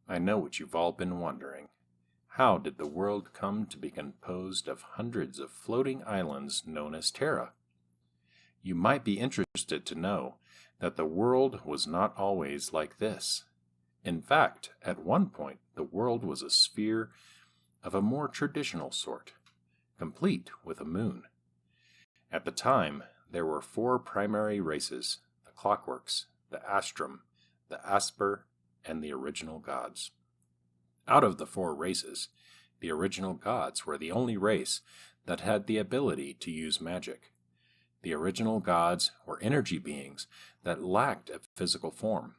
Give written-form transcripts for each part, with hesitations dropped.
I know what you've all been wondering. How did the world come to be composed of hundreds of floating islands known as Terra? You might be interested to know that the world was not always like this. In fact, at one point, the world was a sphere of a more traditional sort, complete with a moon. At the time, there were four primary races: the Clockworks, the Astrum, the Asper, and the original gods. Out of the four races, the original gods were the only race that had the ability to use magic. The original gods were energy beings that lacked a physical form.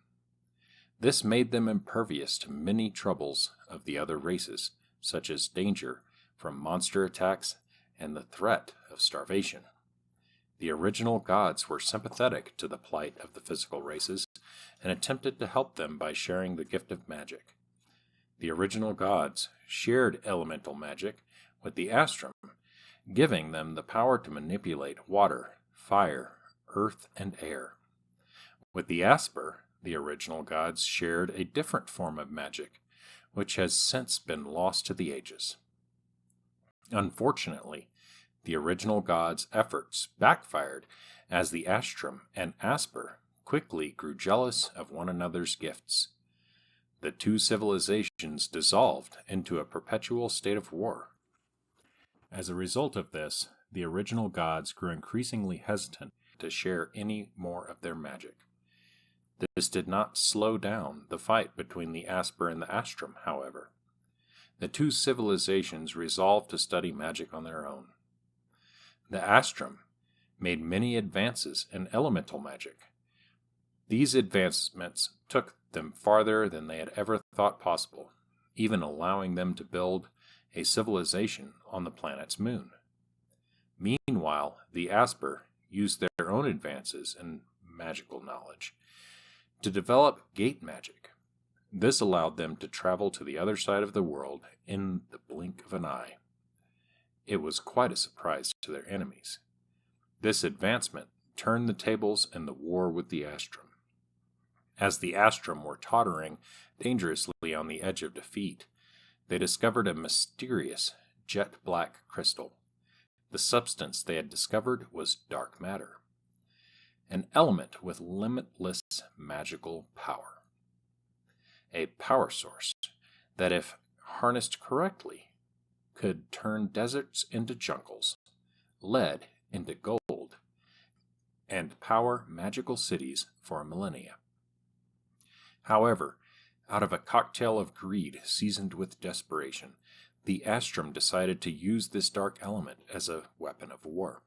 This made them impervious to many troubles of the other races, such as danger from monster attacks and the threat of starvation. The original gods were sympathetic to the plight of the physical races and attempted to help them by sharing the gift of magic. The original gods shared elemental magic with the Astrum, giving them the power to manipulate water, fire, earth, and air. With the Asper, the original gods shared a different form of magic, which has since been lost to the ages. Unfortunately, the original gods' efforts backfired as the Astrum and Asper quickly grew jealous of one another's gifts. The two civilizations dissolved into a perpetual state of war. As a result of this, the original gods grew increasingly hesitant to share any more of their magic. This did not slow down the fight between the Asper and the Astrum, however. The two civilizations resolved to study magic on their own. The Astrum made many advances in elemental magic. These advancements took them farther than they had ever thought possible, even allowing them to build a civilization on the planet's moon. Meanwhile, the Asper used their own advances in magical knowledge to develop gate magic. This allowed them to travel to the other side of the world in the blink of an eye. It was quite a surprise to their enemies. This advancement turned the tables in the war with the Astrum. As the Astrum were tottering dangerously on the edge of defeat, they discovered a mysterious jet-black crystal. The substance they had discovered was dark matter, an element with limitless magical power. A power source that, if harnessed correctly, could turn deserts into jungles, lead into gold, and power magical cities for millennia. However, out of a cocktail of greed seasoned with desperation, the Astrum decided to use this dark element as a weapon of war.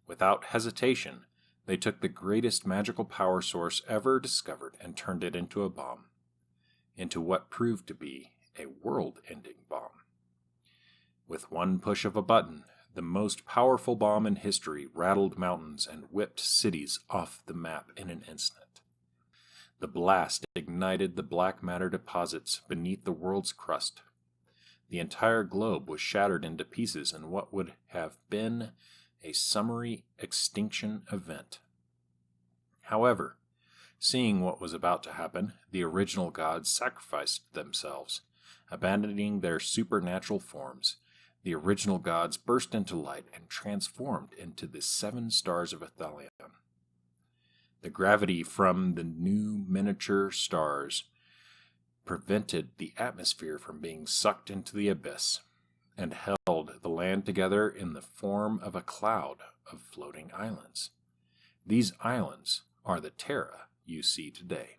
Without hesitation, they took the greatest magical power source ever discovered and turned it into a bomb, into what proved to be a world-ending bomb. With one push of a button, the most powerful bomb in history rattled mountains and whipped cities off the map in an instant. The blast ignited the black matter deposits beneath the world's crust. The entire globe was shattered into pieces in what would have been a summary extinction event. However, seeing what was about to happen, the original gods sacrificed themselves. Abandoning their supernatural forms, the original gods burst into light and transformed into the 7 stars of Athalion. The gravity from the new miniature stars prevented the atmosphere from being sucked into the abyss, and held the land together in the form of a cloud of floating islands. These islands are the Terra you see today.